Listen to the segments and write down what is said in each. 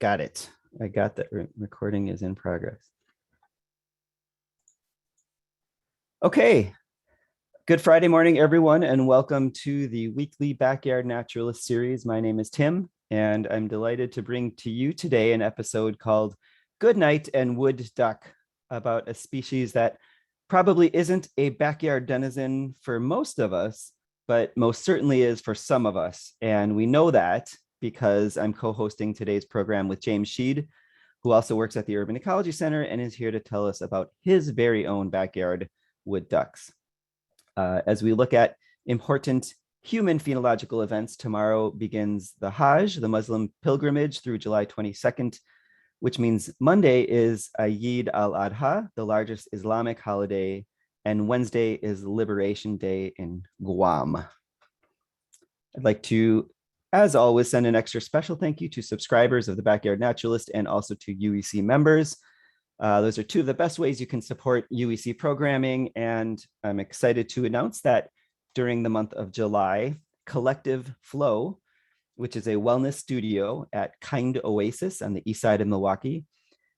Got it. I got that. Recording is in progress. Okay. Good Friday morning, everyone, and welcome to the weekly Backyard Naturalist series. My name is Tim, and I'm delighted to bring to you today an episode called Good Night and Wood Duck, about a species that probably isn't a backyard denizen for most of us, but most certainly is for some of us. And we know that because I'm co-hosting today's program with James Sheed, who also works at the Urban Ecology Center and is here to tell us about his very own backyard wood ducks. As we look at important human phenological events, tomorrow begins the Hajj, the Muslim pilgrimage, through July 22nd, which means Monday is Eid al-Adha, the largest Islamic holiday, and Wednesday is Liberation Day in Guam. I'd like to, as always, send an extra special thank you to subscribers of the Backyard Naturalist and also to UEC members. Those are two of the best ways you can support UEC programming, and I'm excited to announce that during the month of July, Collective Flow, which is a wellness studio at Kind Oasis on the east side of Milwaukee,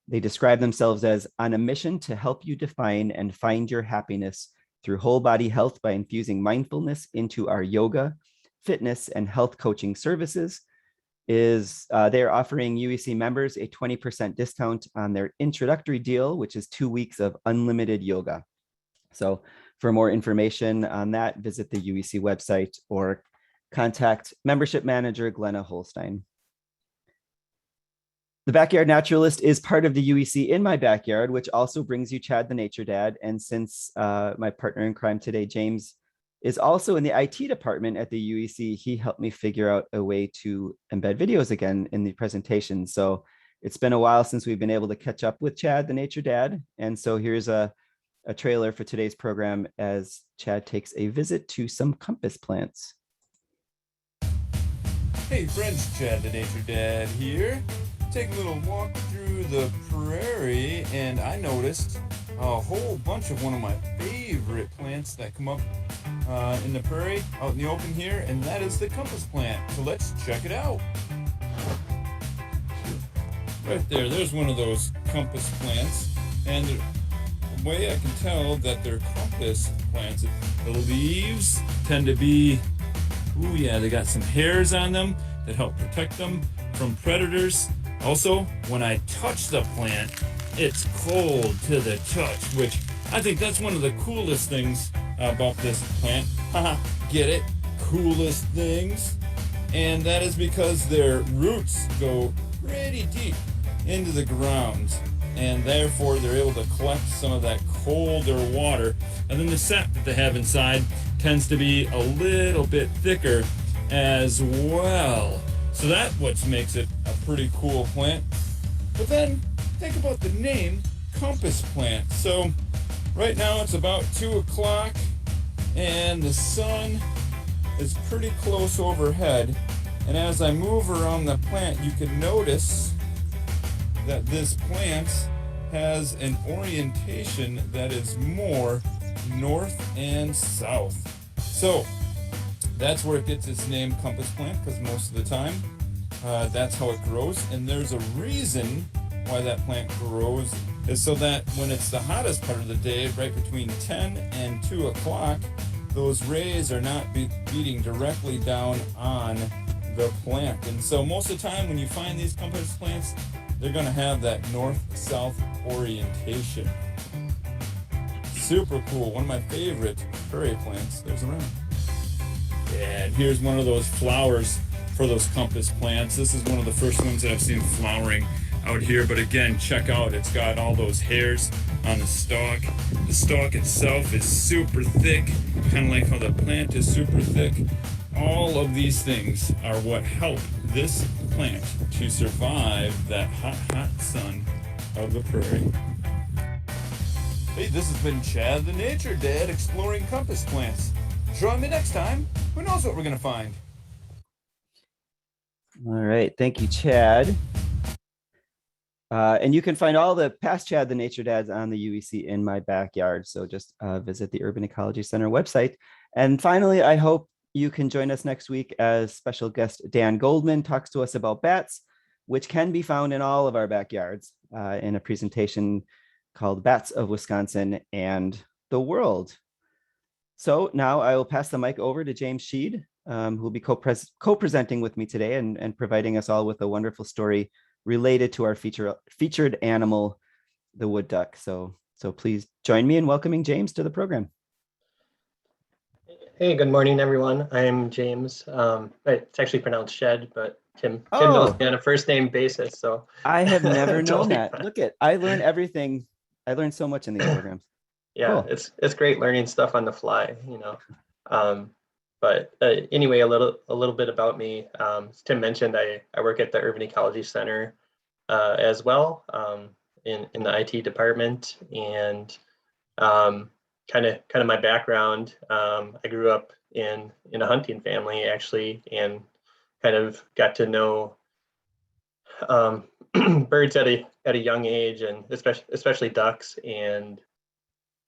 they describe themselves as on a mission to help you define and find your happiness through whole body health by infusing mindfulness into our yoga, fitness, and health coaching services. They're offering UEC members a 20% discount on their introductory deal, which is 2 weeks of unlimited yoga. So for more information on that, visit the UEC website or contact membership manager Glenna Holstein. The Backyard Naturalist is part of the UEC In My Backyard, which also brings you Chad the Nature Dad. And since my partner in crime today, James, is also in the IT department at the UEC, he helped me figure out a way to embed videos again in the presentation. So it's been a while since we've been able to catch up with Chad, the Nature Dad. And so here's a trailer for today's program as Chad takes a visit to some compass plants. Hey friends, Chad the Nature Dad here. Taking a little walk through the prairie, and I noticed a whole bunch of one of my favorite plants that come up in the prairie, out in the open here, and that is the compass plant. So let's check it out. Right there's one of those compass plants, and the way I can tell that they're compass plants, the leaves tend to be, they got some hairs on them that help protect them from predators. Also, when I touch the plant, it's cold to the touch, which I think that's one of the coolest things about this plant. Get it? Coolest things. And that is because their roots go pretty deep into the ground, and therefore they're able to collect some of that colder water. And then the sap that they have inside tends to be a little bit thicker as well. So that's what makes it a pretty cool plant. But then think about the name compass plant. So right now it's about 2 o'clock and the sun is pretty close overhead. And as I move around the plant, you can notice that this plant has an orientation that is more north and south. So that's where it gets its name, compass plant, because most of the time that's how it grows. And there's a reason why that plant grows, is so that when it's the hottest part of the day, right between 10 and 2 o'clock, those rays are not beating directly down on the plant. And so most of the time when you find these compass plants, they're going to have that north-south orientation. Super cool. One of my favorite prairie plants there's around. And here's one of those flowers for those compass plants. This is one of the first ones that I've seen flowering out here. But again, check out, it's got all those hairs on the stalk. The stalk itself is super thick, kind of like how the plant is super thick. All of these things are what help this plant to survive that hot, hot sun of the prairie. Hey, this has been Chad the Nature Dad exploring compass plants. Join me next time. Who knows what we're going to find? All right. Thank you, Chad. And you can find all the past Chad the Nature Dads on the UEC In My Backyard. So just visit the Urban Ecology Center website. And finally, I hope you can join us next week as special guest Dan Goldman talks to us about bats. which can be found in all of our backyards in a presentation called Bats of Wisconsin and the World. So now I will pass the mic over to James Sheed, who will be co-presenting with me today and providing us all with a wonderful story related to our featured animal, the wood duck. So please join me in welcoming James to the program. Hey, good morning, everyone. I'm James. It's actually pronounced Shed, but Tim knows Oh, me on a first name basis. So I have never known totally that. fine. Look I learn everything. I learned so much in these programs. Yeah, Cool. it's great learning stuff on the fly, Um, but anyway, a little bit about me. As Tim mentioned, I work at the Urban Ecology Center as well in the IT department, and kind of my background. I grew up in a hunting family actually, and kind of got to know birds at a young age, and especially ducks. And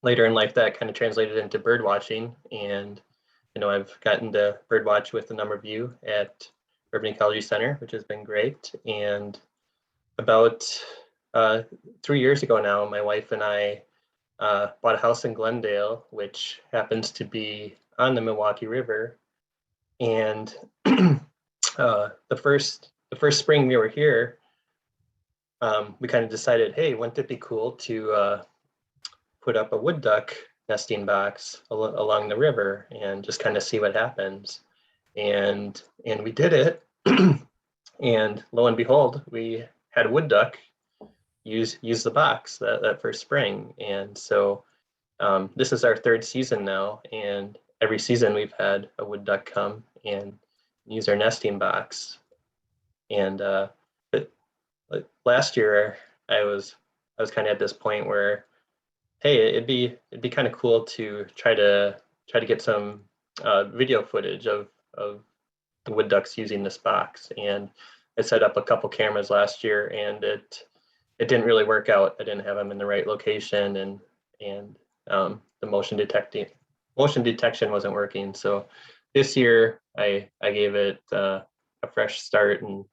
later in life, that kind of translated into bird watching. And I've gotten to bird watch with a number of you at Urban Ecology Center, which has been great. And about 3 years ago now, my wife and I bought a house in Glendale, which happens to be on the Milwaukee River. And the first spring we were here, we kind of decided, hey, wouldn't it be cool to put up a wood duck nesting box along the river and just kind of see what happens? And we did it, and lo and behold, we had a wood duck use the box that first spring. And so this is our third season now, and every season we've had a wood duck come and use our nesting box. And but last year I was kind of at this point where, hey, it'd be kind of cool to try to get some video footage of the wood ducks using this box. And I set up a couple cameras last year, and it didn't really work out. I didn't have them in the right location, and the motion detection wasn't working. So this year I gave it a fresh start and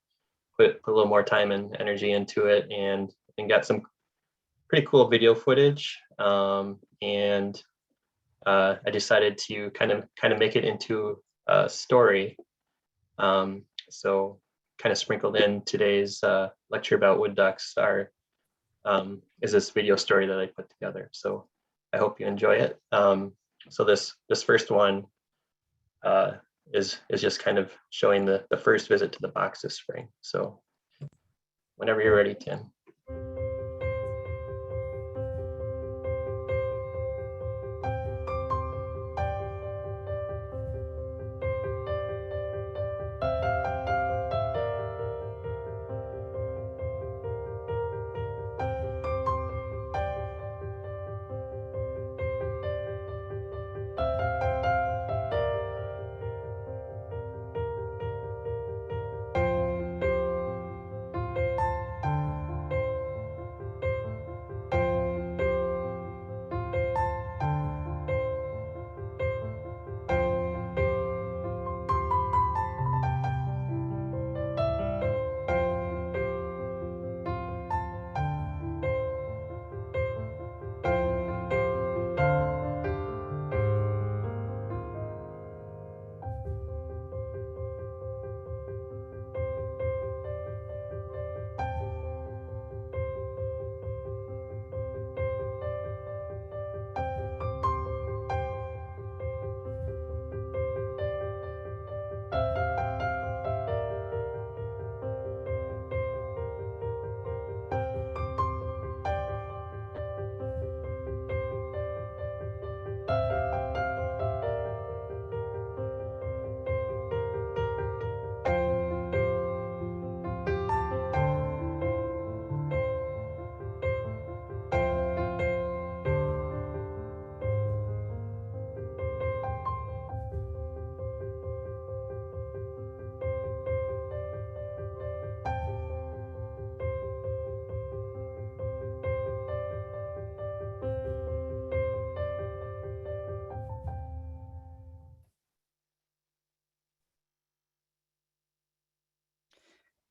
put a little more time and energy into it, and got some pretty cool video footage. And I decided to kind of make it into a story. So kind of sprinkled in today's lecture about wood ducks is this video story that I put together. So I hope you enjoy it. So this first one is just kind of showing the first visit to the box this spring. So whenever you're ready, Tim.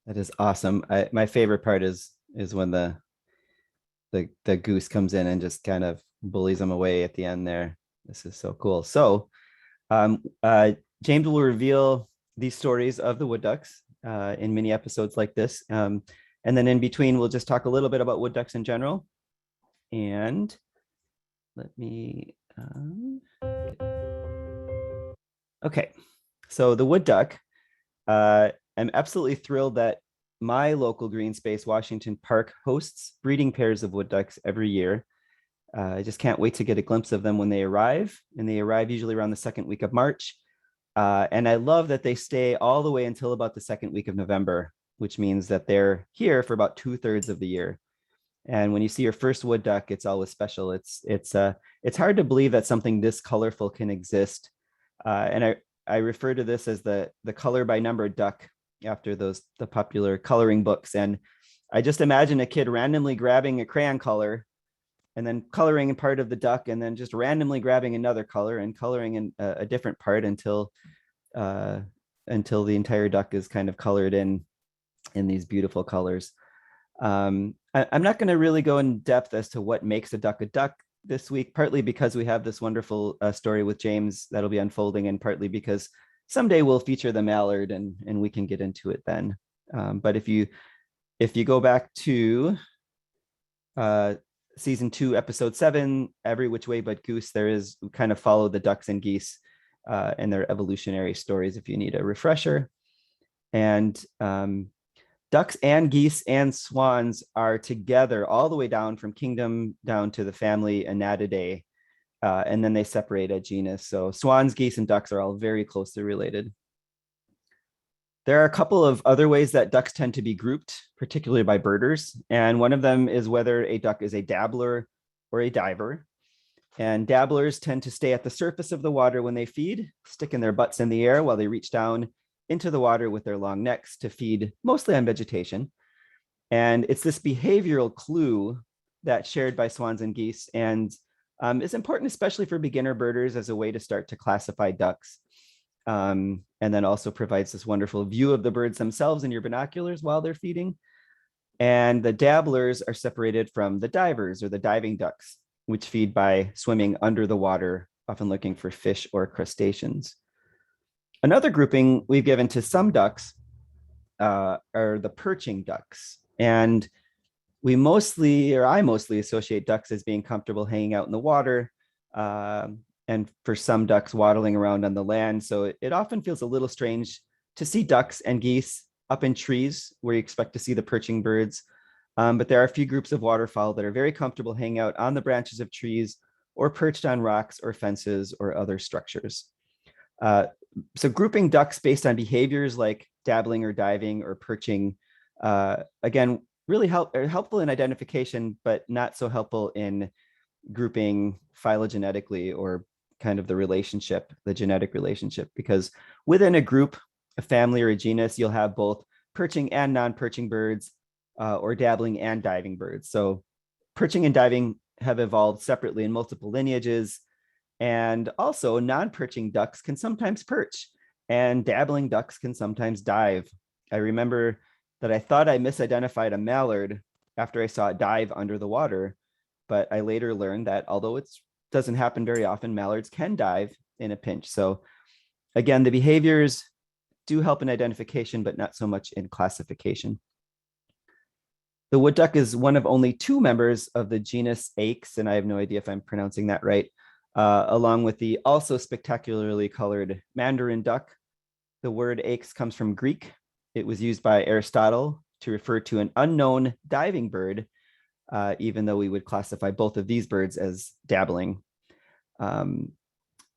That is awesome. My favorite part is when the goose comes in and just kind of bullies them away at the end there. This is so cool. So um, uh, James will reveal these stories of the wood ducks in mini episodes like this. And then in between, we'll just talk a little bit about wood ducks in general. And let me, okay. So the wood duck, I'm absolutely thrilled that my local green space, Washington Park, hosts breeding pairs of wood ducks every year. I just can't wait to get a glimpse of them when they arrive. And they arrive usually around the second week of March. And I love that they stay all the way until about the second week of November, which means that they're here for about 2/3 of the year. And when you see your first wood duck, it's always special. It's hard to believe that something this colorful can exist. And I refer to this as the color by number duck after the popular coloring books. And I just imagine a kid randomly grabbing a crayon color and then coloring in part of the duck, and then just randomly grabbing another color and coloring in a different part uh, until the entire duck is kind of colored in these beautiful colors. I'm not going to really go in depth as to what makes a duck this week, partly because we have this wonderful story with James that'll be unfolding, and partly because someday we'll feature the mallard and we can get into it then. But if you go back to season 2, episode 7, Every Which Way But Goose, there is kind of follow the ducks and geese and their evolutionary stories if you need a refresher. And ducks and geese and swans are together all the way down from kingdom down to the family Anatidae, and then they separate at genus. So swans, geese, and ducks are all very closely related. There are a couple of other ways that ducks tend to be grouped, particularly by birders. And one of them is whether a duck is a dabbler or a diver. And dabblers tend to stay at the surface of the water when they feed, sticking their butts in the air while they reach down into the water with their long necks to feed mostly on vegetation. And it's this behavioral clue that's shared by swans and geese, and is important, especially for beginner birders, as a way to start to classify ducks. And then also provides this wonderful view of the birds themselves in your binoculars while they're feeding. And the dabblers are separated from the divers, or the diving ducks, which feed by swimming under the water, often looking for fish or crustaceans. Another grouping we've given to some ducks are the perching ducks. And I mostly associate ducks as being comfortable hanging out in the water, and for some ducks waddling around on the land. So it often feels a little strange to see ducks and geese up in trees where you expect to see the perching birds. But there are a few groups of waterfowl that are very comfortable hanging out on the branches of trees or perched on rocks or fences or other structures. So grouping ducks based on behaviors like dabbling or diving or perching, again, really helpful in identification, but not so helpful in grouping phylogenetically, or kind of the genetic relationship, because within a group, a family, or a genus, you'll have both perching and non-perching birds, or dabbling and diving birds. So perching and diving have evolved separately in multiple lineages, and also non-perching ducks can sometimes perch, and dabbling ducks can sometimes dive. I remember that I thought I misidentified a mallard after I saw it dive under the water, but I later learned that although it doesn't happen very often, mallards can dive in a pinch. So again, the behaviors do help in identification, but not so much in classification. The wood duck is one of only 2 members of the genus Aix, and I have no idea if I'm pronouncing that right, along with the also spectacularly colored mandarin duck. The word Aix comes from Greek. It was used by Aristotle to refer to an unknown diving bird, even though we would classify both of these birds as dabbling.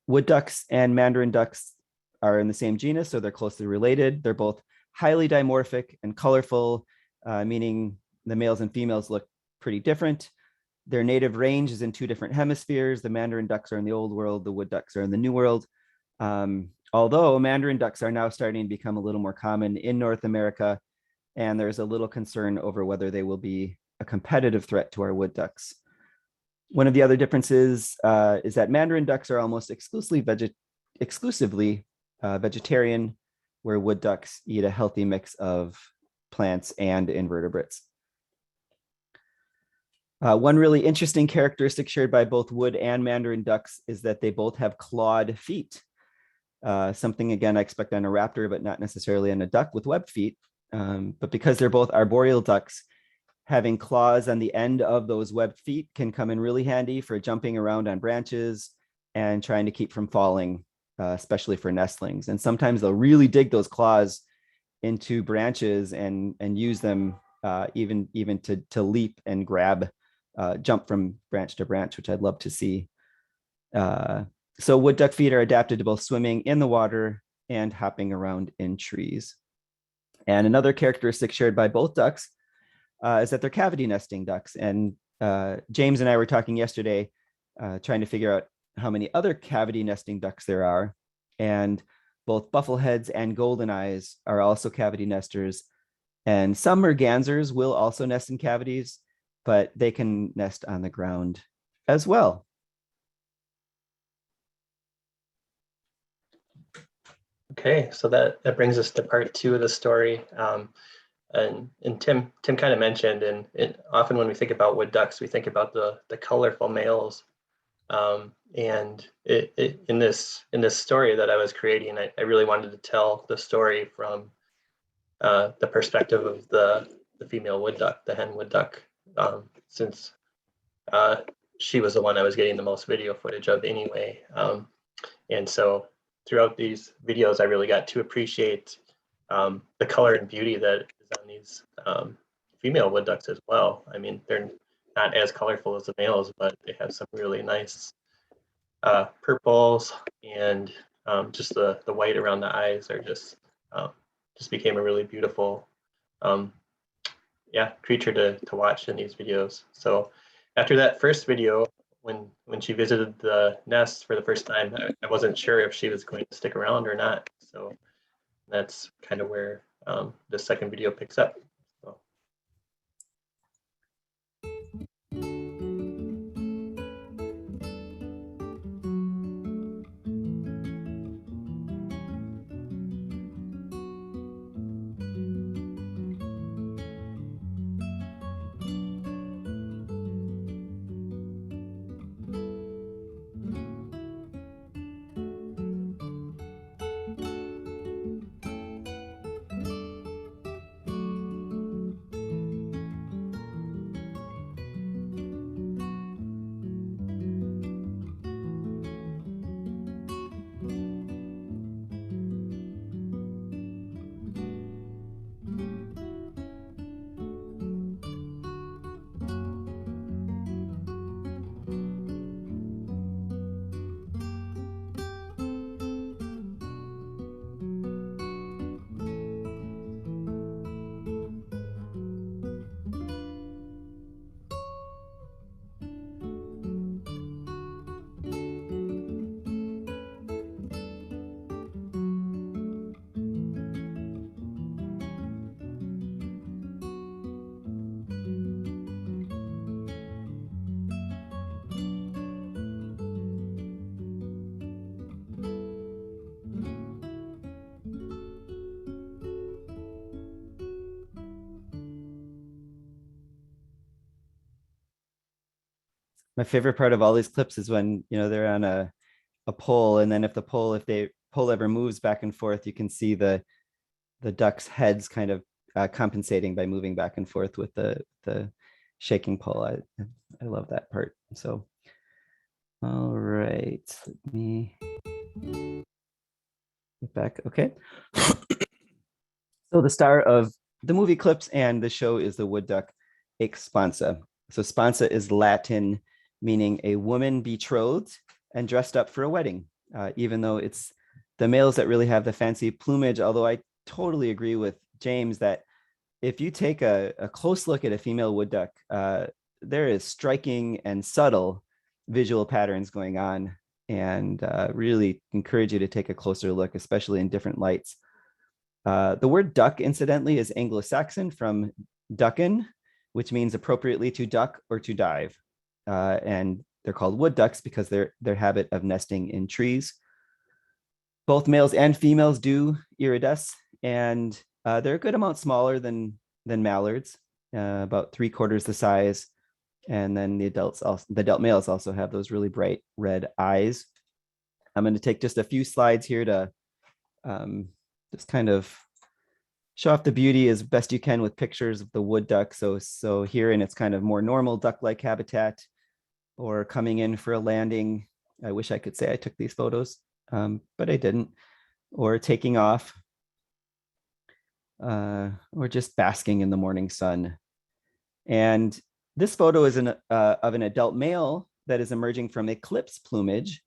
Wood ducks and mandarin ducks are in the same genus, so they're closely related. They're both highly dimorphic and colorful, meaning the males and females look pretty different. Their native range is in 2 different hemispheres. The mandarin ducks are in the old world, the wood ducks are in the new world. Although mandarin ducks are now starting to become a little more common in North America, and there's a little concern over whether they will be a competitive threat to our wood ducks. One of the other differences is that mandarin ducks are almost exclusively vegetarian, where wood ducks eat a healthy mix of plants and invertebrates. One really interesting characteristic shared by both wood and mandarin ducks is that they both have clawed feet. Something, again, I expect on a raptor, but not necessarily on a duck with webbed feet. But because they're both arboreal ducks, having claws on the end of those webbed feet can come in really handy for jumping around on branches and trying to keep from falling, especially for nestlings. And sometimes they'll really dig those claws into branches and use them even to leap and grab, jump from branch to branch, which I'd love to see. So wood duck feet are adapted to both swimming in the water and hopping around in trees. And another characteristic shared by both ducks is that they're cavity nesting ducks. And James and I were talking yesterday, trying to figure out how many other cavity nesting ducks there are. And both buffleheads and goldeneyes are also cavity nesters. And some mergansers will also nest in cavities, but they can nest on the ground as well. Okay, so that brings us to part 2 of the story. And Tim kind of mentioned, and often when we think about wood ducks, we think about the colorful males. And in this story that I was creating, I really wanted to tell the story from the perspective of the female wood duck, the hen wood duck, since she was the one I was getting the most video footage of anyway. And so throughout these videos, I really got to appreciate the color and beauty that is on these female wood ducks as well. I mean, they're not as colorful as the males, but they have some really nice purples, and just the white around the eyes are just became a really beautiful creature to watch in these videos. So after that first video, when she visited the nest for the first time, I wasn't sure if she was going to stick around or not. So that's kind of where the second video picks up. So. My favorite part of all these clips is when, they're on a pole, and then if the pole ever moves back and forth, you can see the ducks' heads kind of compensating by moving back and forth with the shaking pole. I love that part. So, all right, let me get back. Okay. So the star of the movie clips and the show is the wood duck Aix Sponsa. So Sponsa is Latin, meaning a woman betrothed and dressed up for a wedding, even though it's the males that really have the fancy plumage. Although I totally agree with James that if you take a close look at a female wood duck, there is striking and subtle visual patterns going on, and really encourage you to take a closer look, especially in different lights. The word duck, incidentally, is Anglo-Saxon from ducken, which means appropriately to duck or to dive. And they're called wood ducks because their habit of nesting in trees. Both males and females do iridesce, and they're a good amount smaller than than mallards, about 3/4 the size. And then the adult males also have those really bright red eyes. I'm going to take just a few slides here to just kind of show off the beauty as best you can with pictures of the wood duck. So here in its kind of more normal duck-like habitat, or coming in for a landing. I wish I could say I took these photos, but I didn't. Or taking off, or just basking in the morning sun. And this photo is of an adult male that is emerging from eclipse plumage,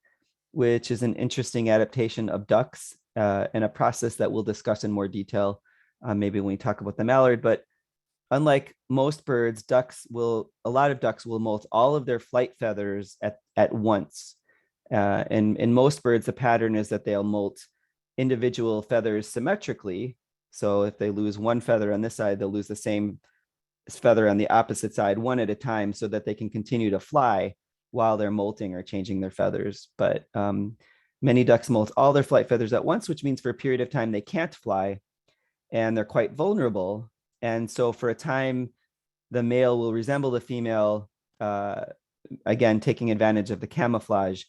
which is an interesting adaptation of ducks, and a process that we'll discuss in more detail, maybe when we talk about the mallard. But unlike most birds, a lot of ducks will molt all of their flight feathers at once. And in most birds, the pattern is that they'll molt individual feathers symmetrically. So if they lose one feather on this side, they'll lose the same feather on the opposite side, one at a time, so that they can continue to fly while they're molting or changing their feathers. But many ducks molt all their flight feathers at once, which means for a period of time they can't fly, and they're quite vulnerable. And so for a time, the male will resemble the female, again, taking advantage of the camouflage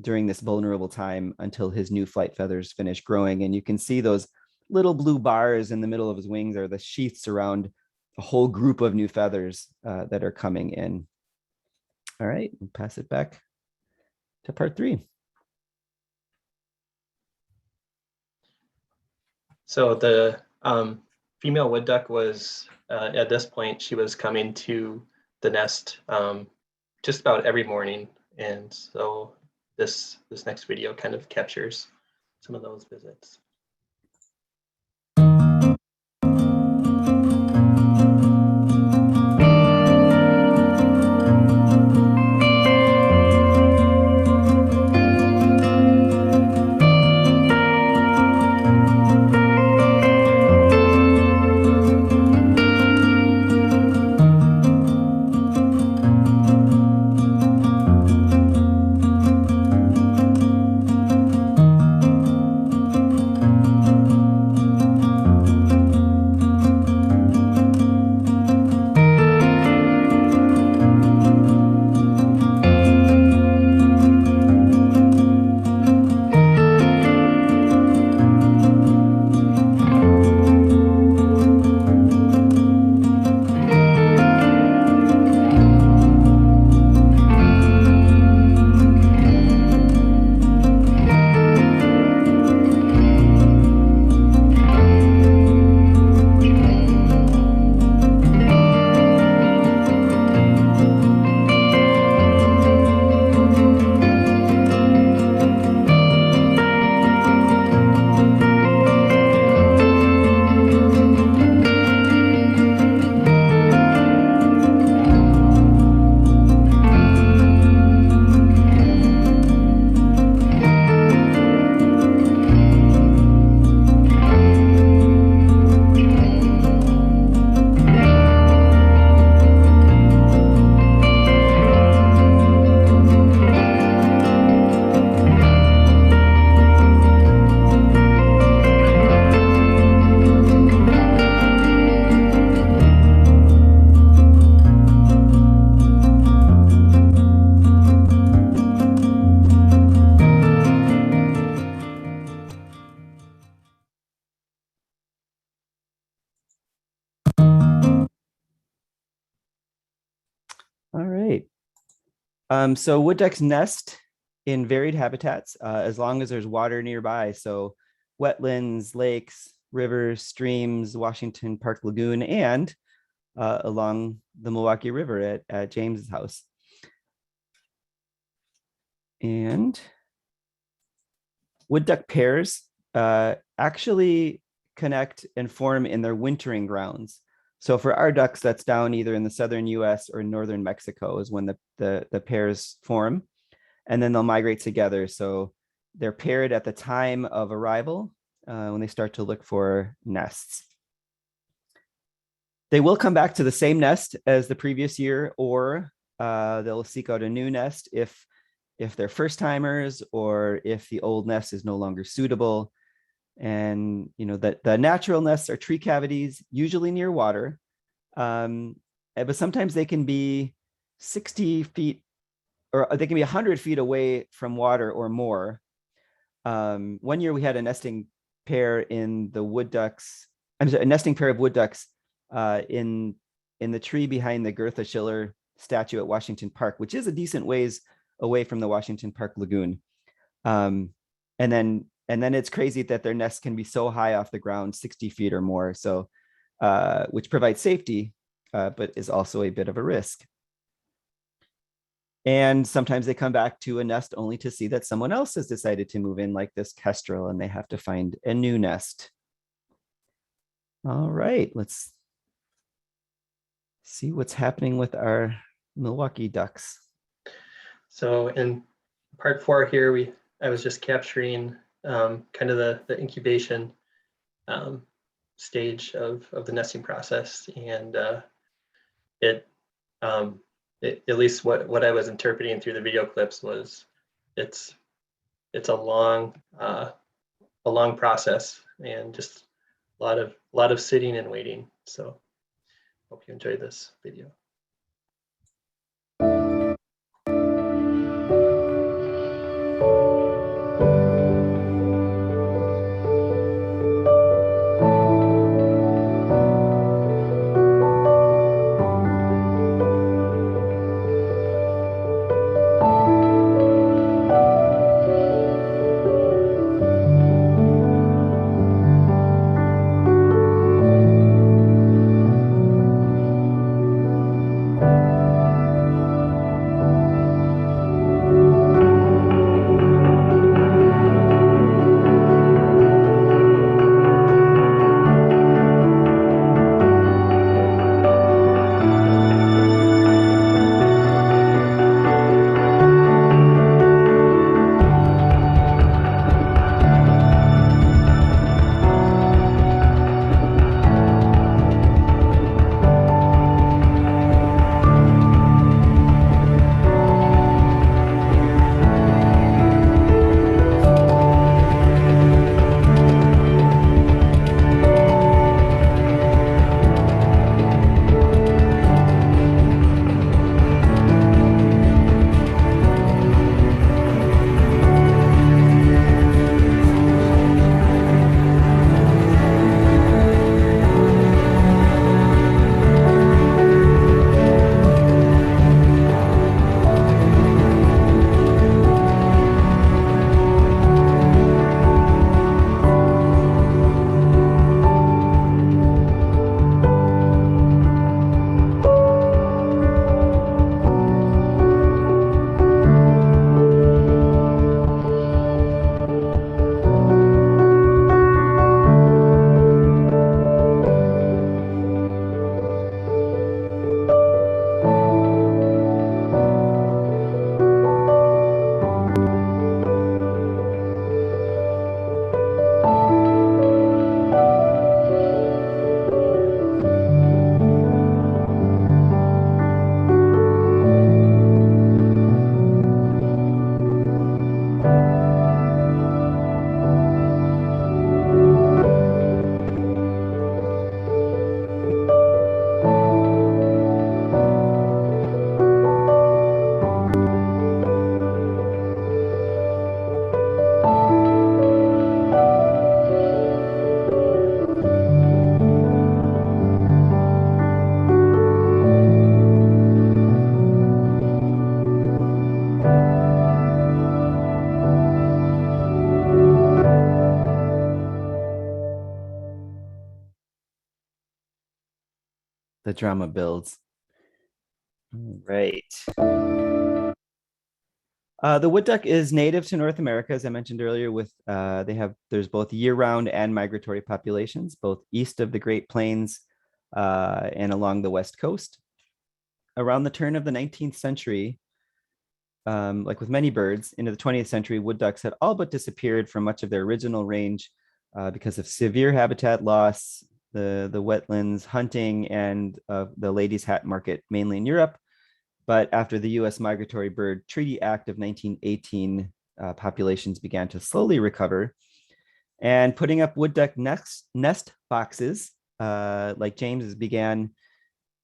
during this vulnerable time until his new flight feathers finish growing. And you can see those little blue bars in the middle of his wings are the sheaths around a whole group of new feathers that are coming in. All right, we'll pass it back to part 3. So the female wood duck was, at this point, she was coming to the nest just about every morning. And so this next video kind of captures some of those visits. All right. So wood ducks nest in varied habitats as long as there's water nearby. So wetlands, lakes, rivers, streams, Washington Park Lagoon, and along the Milwaukee River at James's house. And wood duck pairs actually connect and form in their wintering grounds. So for our ducks, that's down either in the southern US or northern Mexico is when the pairs form, and then they'll migrate together. So they're paired at the time of arrival when they start to look for nests. They will come back to the same nest as the previous year, or they'll seek out a new nest if they're first timers or if the old nest is no longer suitable. And you know that the natural nests are tree cavities, usually near water, But sometimes they can be 60 feet, or they can be 100 feet away from water or more. One year we had a nesting pair in the wood ducks. I'm sorry, a nesting pair of wood ducks in the tree behind the Gertha Schiller statue at Washington Park, which is a decent ways away from the Washington Park Lagoon. And then it's crazy that their nest can be so high off the ground, 60 feet or more. So, which provides safety, but is also a bit of a risk. And sometimes they come back to a nest only to see that someone else has decided to move in, like this kestrel, and they have to find a new nest. All right, let's see what's happening with our Milwaukee ducks. So in part 4 here, I was just capturing kind of the incubation stage of the nesting process, and at least what I was interpreting through the video clips was it's a long process, and just a lot of sitting and waiting. So hope you enjoy this video. The drama builds. All right. The wood duck is native to North America, as I mentioned earlier. There's both year-round and migratory populations, both east of the Great Plains and along the West Coast. Around the turn of the 19th century, like with many birds, into the 20th century, wood ducks had all but disappeared from much of their original range because of severe habitat loss, the wetlands, hunting, and the ladies' hat market, mainly in Europe. But after the U.S. Migratory Bird Treaty Act of 1918, populations began to slowly recover, and putting up wood duck nest boxes, like James's, began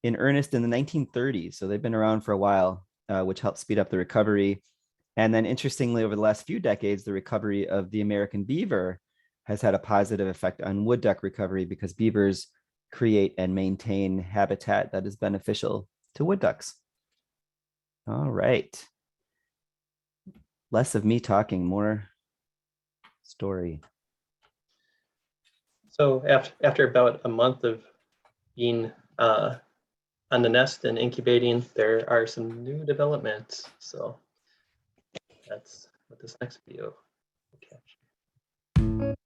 in earnest in the 1930s. So they've been around for a while, which helped speed up the recovery. And then interestingly, over the last few decades, the recovery of the American beaver has had a positive effect on wood duck recovery because beavers create and maintain habitat that is beneficial to wood ducks. All right. Less of me talking, more story. So after about a month of being on the nest and incubating, there are some new developments. So that's what this next video will capture.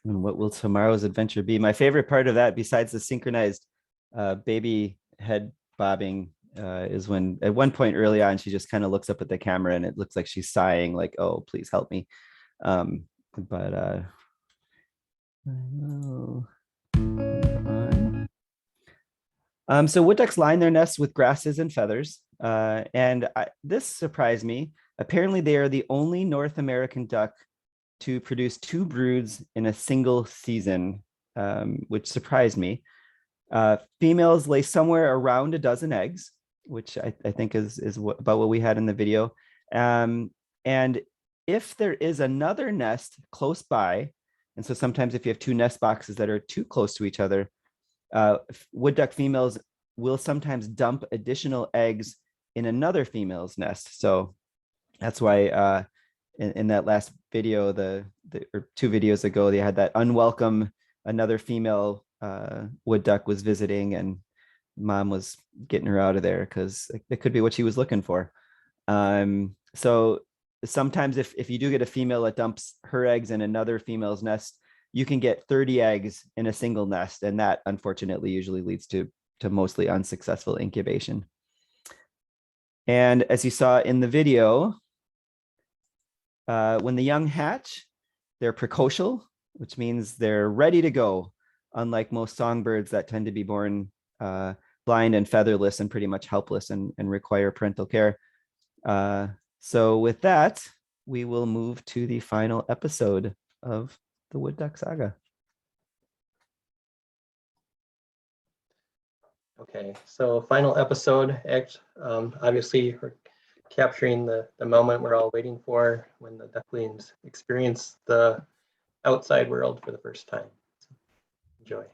And what will tomorrow's adventure be? My favorite part of that, besides the synchronized baby head bobbing, is when at one point early on, she just kind of looks up at the camera and it looks like she's sighing, like, oh, please help me. But I will move on. So wood ducks line their nests with grasses and feathers. This surprised me. Apparently, they are the only North American duck to produce 2 broods in a single season, which surprised me. Females lay somewhere around a dozen eggs, which I think is about what we had in the video. And if there is another nest close by, and so sometimes if you have 2 nest boxes that are too close to each other, wood duck females will sometimes dump additional eggs in another female's nest. So that's why in that last video, or 2 videos ago, they had that unwelcome, another female wood duck was visiting and mom was getting her out of there because it could be what she was looking for. So sometimes if you do get a female that dumps her eggs in another female's nest, you can get 30 eggs in a single nest. And that unfortunately usually leads to mostly unsuccessful incubation. And as you saw in the video, when the young hatch, they're precocial, which means they're ready to go, unlike most songbirds that tend to be born blind and featherless and pretty much helpless and require parental care. So with that, we will move to the final episode of the Wood Duck Saga. Okay, so final episode, obviously we're capturing the moment we're all waiting for when the ducklings experience the outside world for the first time. So enjoy.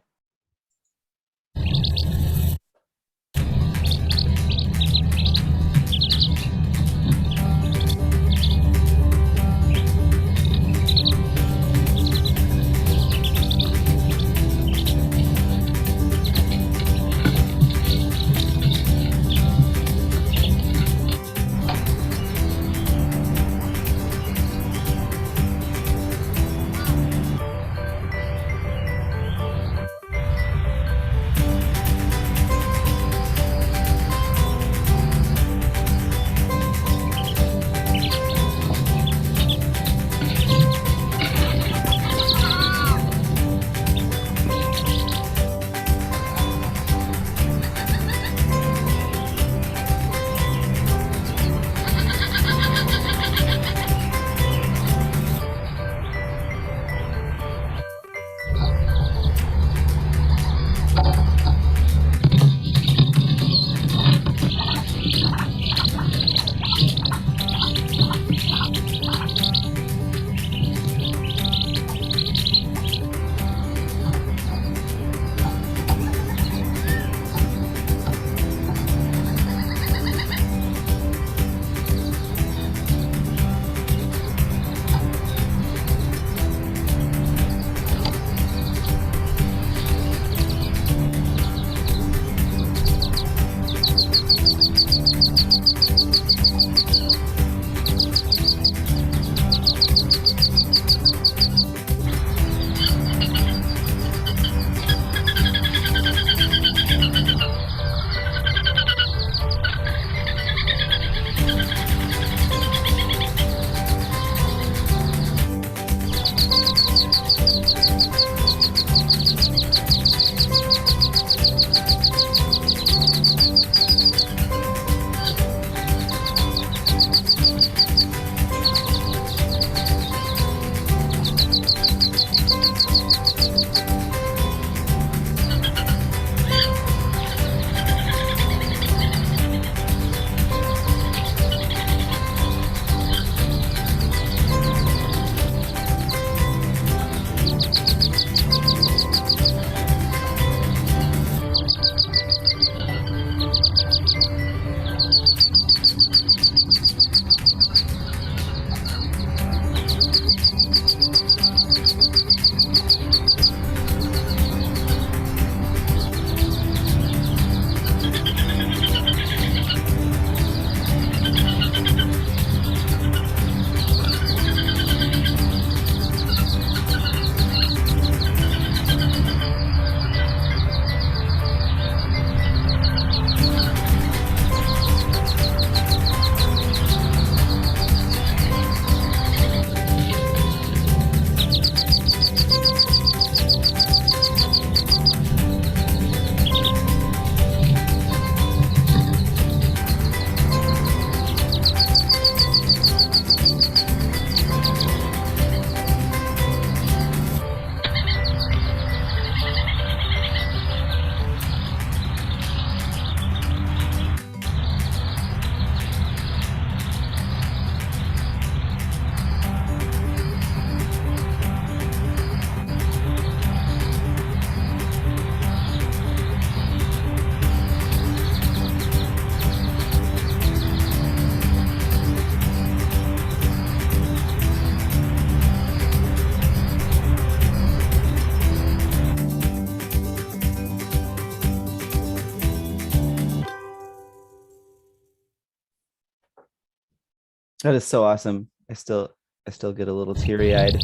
That is so awesome. I still get a little teary-eyed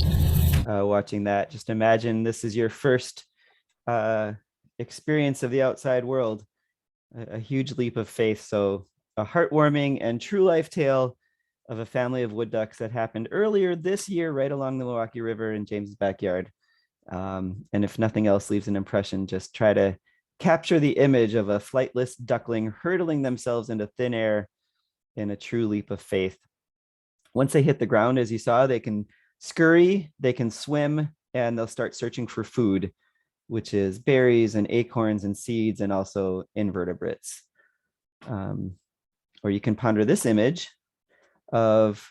watching that. Just imagine this is your first experience of the outside world, a huge leap of faith. So a heartwarming and true life tale of a family of wood ducks that happened earlier this year, right along the Milwaukee River in James's backyard. And if nothing else leaves an impression, just try to capture the image of a flightless duckling hurtling themselves into thin air in a true leap of faith. Once they hit the ground, as you saw, they can scurry, they can swim, and they'll start searching for food, which is berries and acorns and seeds and also invertebrates. Or you can ponder this image of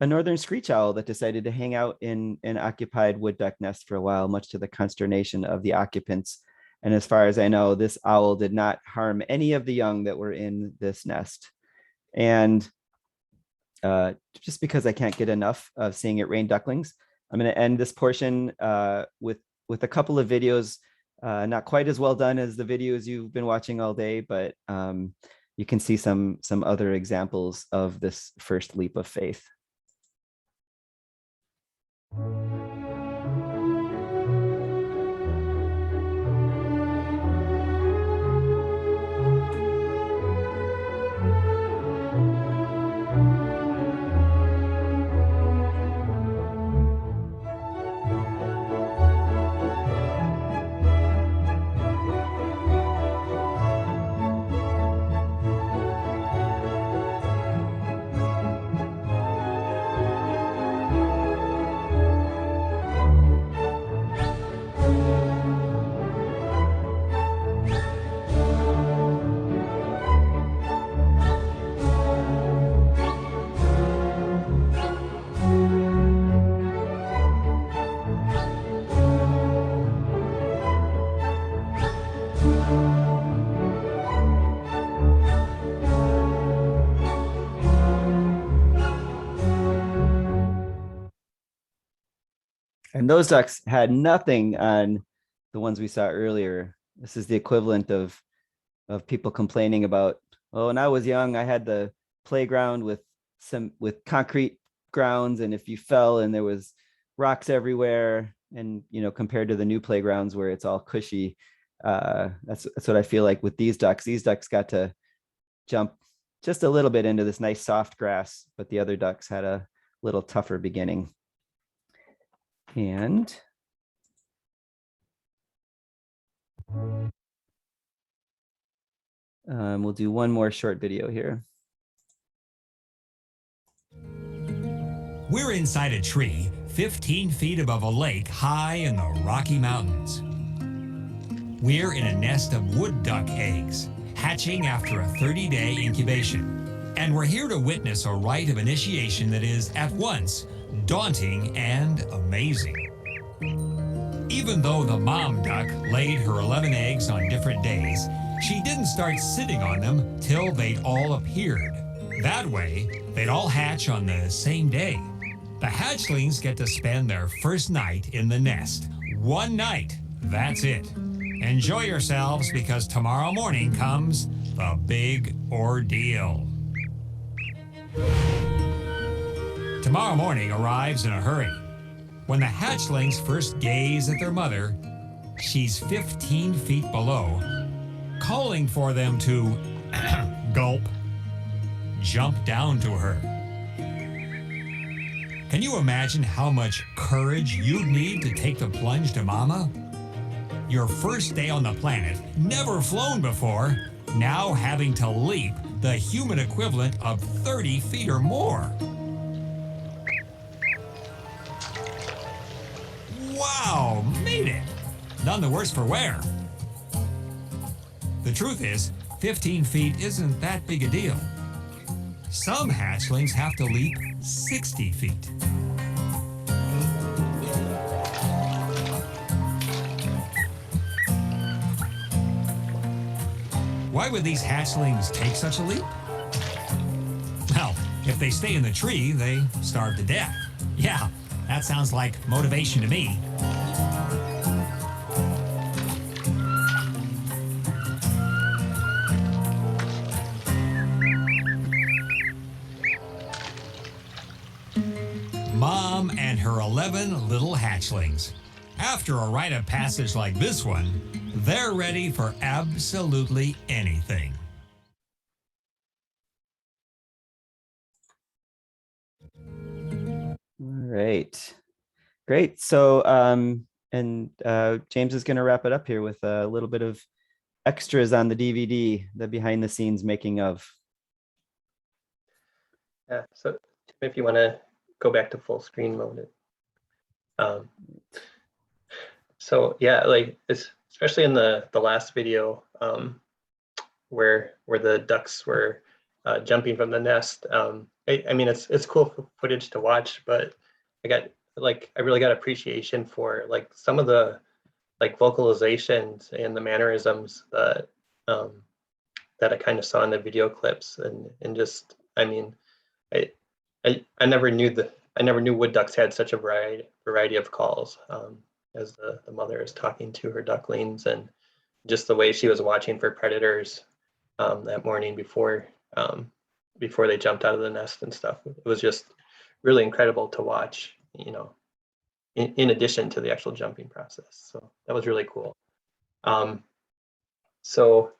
a northern screech owl that decided to hang out in an occupied wood duck nest for a while, much to the consternation of the occupants. And as far as I know, this owl did not harm any of the young that were in this nest. And just because I can't get enough of seeing it rain ducklings, I'm going to end this portion with a couple of videos, not quite as well done as the videos you've been watching all day, but you can see some other examples of this first leap of faith. And those ducks had nothing on the ones we saw earlier. This is the equivalent of people complaining about, oh, when I was young, I had the playground with concrete grounds, and if you fell and there was rocks everywhere, and compared to the new playgrounds where it's all cushy, that's what I feel like with these ducks. These ducks got to jump just a little bit into this nice soft grass, but the other ducks had a little tougher beginning. And we'll do one more short video here. We're inside a tree 15 feet above a lake high in the Rocky Mountains. We're in a nest of wood duck eggs, hatching after a 30-day incubation. And we're here to witness a rite of initiation that is at once daunting and amazing. Even though the mom duck laid her 11 eggs on different days, she didn't start sitting on them till they'd all appeared. That way, they'd all hatch on the same day. The hatchlings get to spend their first night in the nest. One night, that's it. Enjoy yourselves, because tomorrow morning comes the big ordeal. Tomorrow morning arrives in a hurry. When the hatchlings first gaze at their mother, she's 15 feet below, calling for them to gulp, jump down to her. Can you imagine how much courage you'd need to take the plunge to mama? Your first day on the planet, never flown before, now having to leap the human equivalent of 30 feet or more. Wow, made it! None the worse for wear. The truth is, 15 feet isn't that big a deal. Some hatchlings have to leap 60 feet. Why would these hatchlings take such a leap? Well, if they stay in the tree, they starve to death. Yeah, that sounds like motivation to me. Mom and her 11 little hatchlings. After a rite of passage like this one, they're ready for absolutely anything. All right, great. So And James is going to wrap it up here with a little bit of extras on the DVD, the behind the scenes making of. Yeah, so if you want to go back to full screen mode. So yeah, like it's especially in the last video where the ducks were jumping from the nest. I mean, it's cool footage to watch, but I really got appreciation for like some of the like vocalizations and the mannerisms that that I kind of saw in the video clips, and just I mean, I never knew wood ducks had such a variety of calls, as the mother is talking to her ducklings, and just the way she was watching for predators that morning before they jumped out of the nest and stuff. It was just really incredible to watch, you know, in addition to the actual jumping process. So that was really cool. So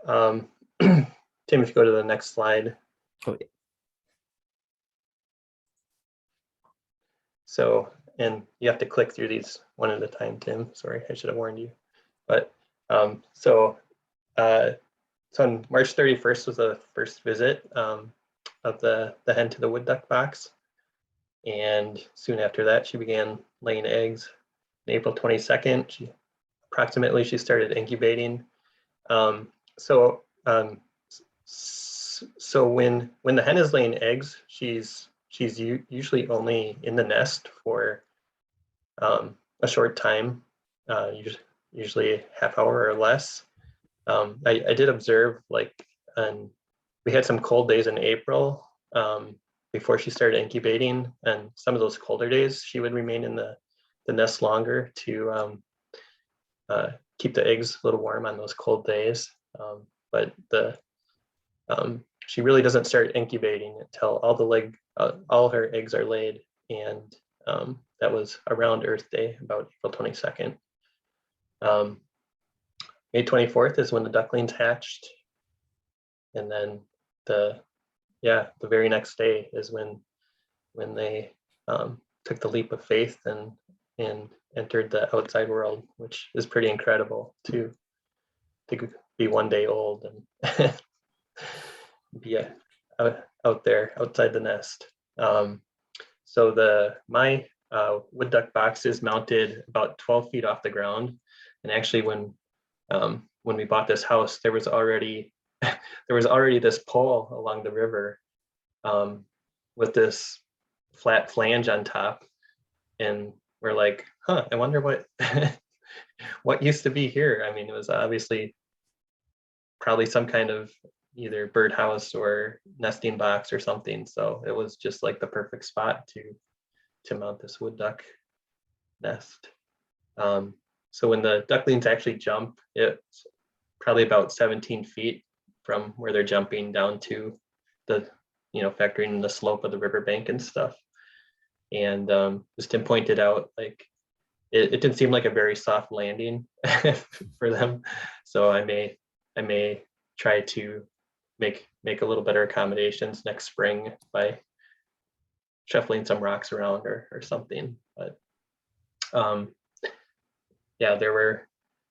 Tim, if you go to the next slide. Oh, yeah. So, and you have to click through these one at a time, Tim. Sorry, I should have warned you. But so on March 31st was the first visit of the hen to the wood duck box. And soon after that, she began laying eggs. On April 22nd, she started incubating. So when the hen is laying eggs, she's usually only in the nest for a short time, usually a half hour or less. I did observe, like, we had some cold days in April before she started incubating, and some of those colder days she would remain in the nest longer to keep the eggs a little warm on those cold days. But she really doesn't start incubating until all her eggs are laid, and that was around Earth Day, about April 22nd. May 24th is when the ducklings hatched, and then the very next day is when they took the leap of faith and entered the outside world, which is pretty incredible to be one day old and be out there outside the nest. So my wood duck box is mounted about 12 feet off the ground, and actually when we bought this house, there was already this pole along the river with this flat flange on top, and we're like, I wonder what what used to be here. I mean, it was obviously probably some kind of either birdhouse or nesting box or something. So it was just like the perfect spot to mount this wood duck nest. So when the ducklings actually jump, it's probably about 17 feet from where they're jumping down to the, factoring in the slope of the riverbank and stuff. And as Tim pointed out, like it didn't seem like a very soft landing for them. So I may try to make a little better accommodations next spring by shuffling some rocks around or something. But yeah, there were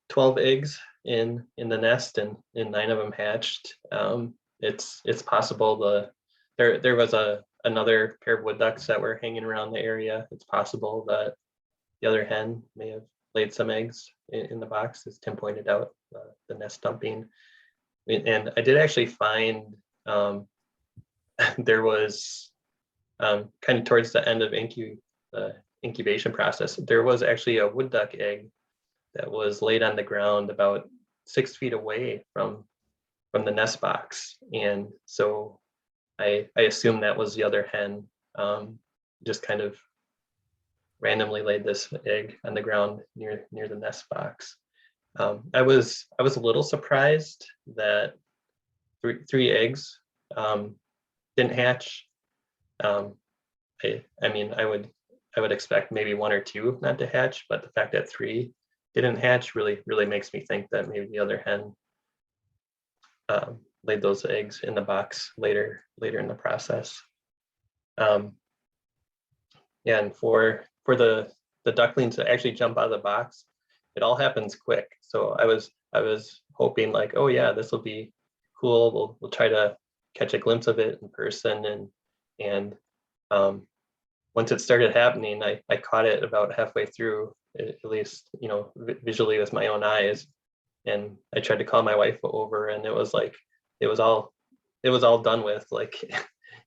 12 eggs in the nest, and 9 of them hatched. It's possible there was another pair of wood ducks that were hanging around the area. It's possible that the other hen may have laid some eggs in the box, as Tim pointed out, the nest dumping. And I did actually find there was kind of towards the end of the incubation process, there was actually a wood duck egg that was laid on the ground about 6 feet away from the nest box. And so I assume that was the other hen, just kind of randomly laid this egg on the ground near the nest box. I was a little surprised that three eggs didn't hatch. I mean, I would expect maybe 1 or 2 not to hatch, but the fact that 3 didn't hatch really makes me think that maybe the other hen laid those eggs in the box later in the process. Yeah, and for the the ducklings that actually jump out of the box, it all happens quick. So I was hoping like, oh yeah, this will be cool. We'll try to catch a glimpse of it in person, and once it started happening, I caught it about halfway through, at least, visually with my own eyes. And I tried to call my wife over, and it was like, it was all done with, like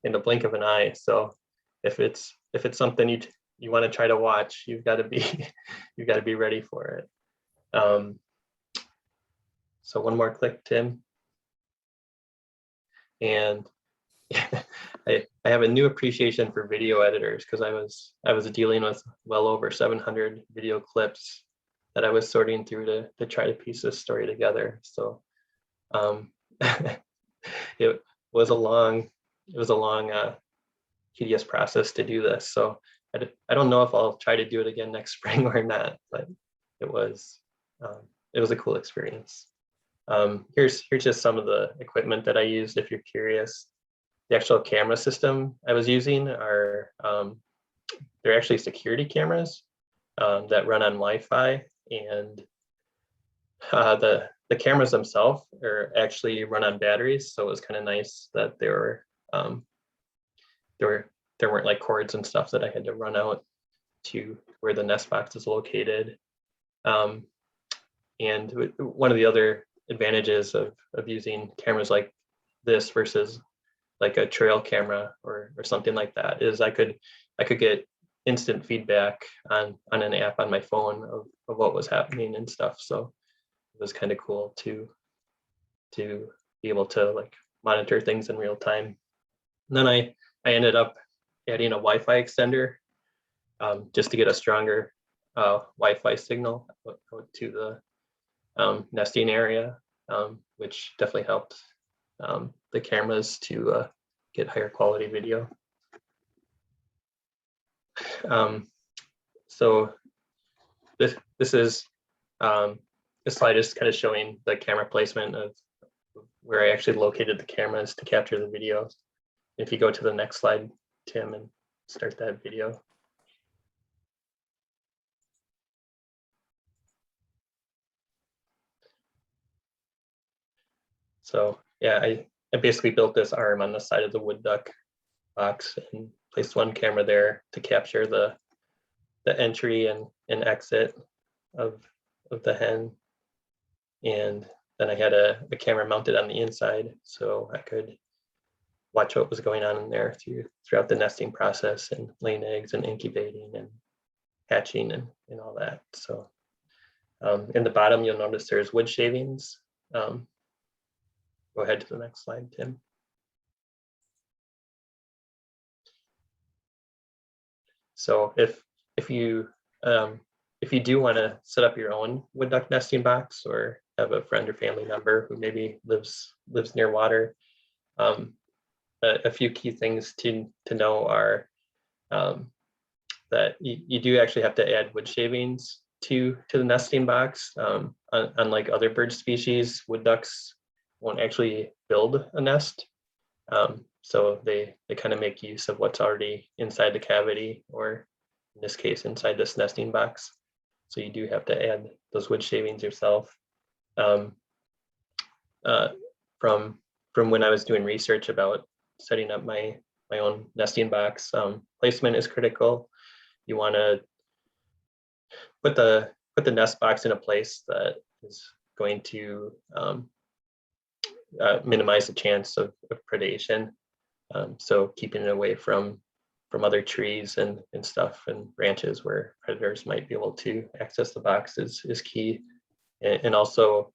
in the blink of an eye. So if it's something you want to try to watch, you've got to be ready for it. So one more click, Tim. And I have a new appreciation for video editors, because I was dealing with well over 700 video clips that I was sorting through to try to piece this story together. So it was a long tedious process to do this. So I don't know if I'll try to do it again next spring or not, but it was a cool experience. Here's just some of the equipment that I used if you're curious. The actual camera system I was using are they're actually security cameras that run on Wi-Fi, and the cameras themselves are actually run on batteries. So it was kind of nice that there weren't like cords and stuff that I had to run out to where the nest box is located. And one of the other advantages of using cameras like this versus like a trail camera or something like that is I could get instant feedback on an app on my phone of what was happening and stuff. So it was kind of cool to be able to like monitor things in real time. And then I ended up adding a Wi-Fi extender just to get a stronger Wi-Fi signal out to the nesting area, which definitely helped the cameras to get higher quality video. So this is this slide is kind of showing the camera placement of where I actually located the cameras to capture the video. If you go to the next slide, Tim, and start that video. So yeah, I basically built this arm on the side of the wood duck box and placed one camera there to capture the entry and exit of the hen. And then I had a camera mounted on the inside, so I could watch what was going on in there throughout the nesting process and laying eggs and incubating and hatching and all that. So in the bottom, you'll notice there's wood shavings. Go ahead to the next slide, Tim. So if you do want to set up your own wood duck nesting box, or have a friend or family member who maybe lives near water, a few key things to know are that you do actually have to add wood shavings to the nesting box. Unlike other bird species, wood ducks won't actually build a nest. So they kind of make use of what's already inside the cavity, or in this case, inside this nesting box. So you do have to add those wood shavings yourself. From when I was doing research about setting up my own nesting box, placement is critical. You want to put the nest box in a place that is going to minimize the chance of predation. So keeping it away from other trees and stuff and branches where predators might be able to access the box is key. And also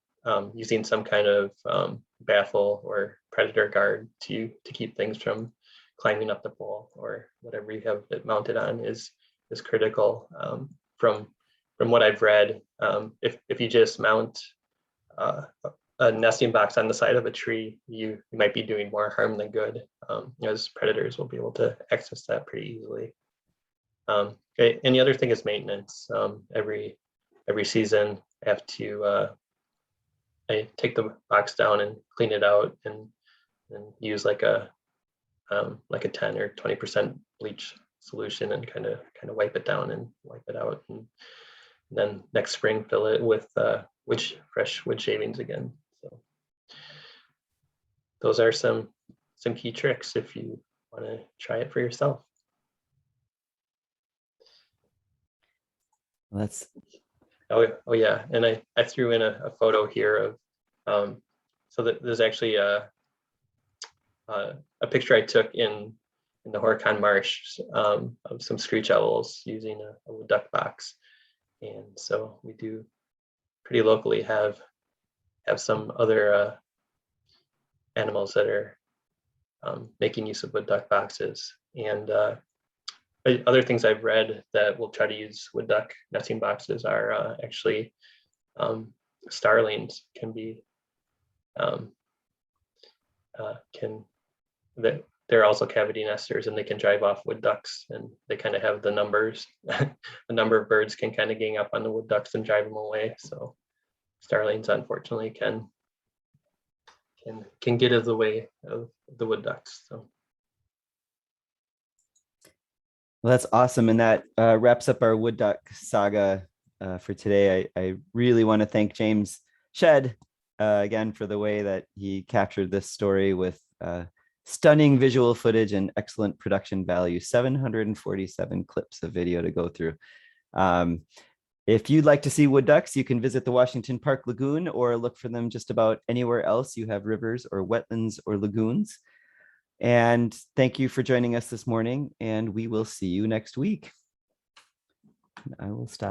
using some kind of baffle or predator guard to keep things from climbing up the pole or whatever you have it mounted on is critical. From what I've read, if you just mount a nesting box on the side of a tree, you might be doing more harm than good, as predators will be able to access that pretty easily. Okay. And the other thing is maintenance. Every season, I have to I take the box down and clean it out and use like a 10 or 20% bleach solution and kind of wipe it down and wipe it out, and then next spring fill it with fresh wood shavings again. So those are some key tricks if you want to try it for yourself. That's oh yeah, and I threw in a photo here of so that there's actually a picture I took in the Horicon Marsh of some screech owls using a wood duck box. And so we do pretty locally have some other animals that are making use of wood duck boxes. And other things I've read that will try to use wood duck nesting boxes are actually starlings can be they're also cavity nesters, and they can drive off wood ducks, and they kind of have the numbers. The number of birds can kind of gang up on the wood ducks and drive them away. So starlings, unfortunately, can get in the way of the wood ducks. So. Well, that's awesome. And that wraps up our wood duck saga for today. I really want to thank James Shedd again for the way that he captured this story with stunning visual footage and excellent production value. 747 clips of video to go through. If you'd like to see wood ducks, you can visit the Washington Park Lagoon or look for them just about anywhere else you have rivers or wetlands or lagoons. And thank you for joining us this morning, and we will see you next week. I will stop.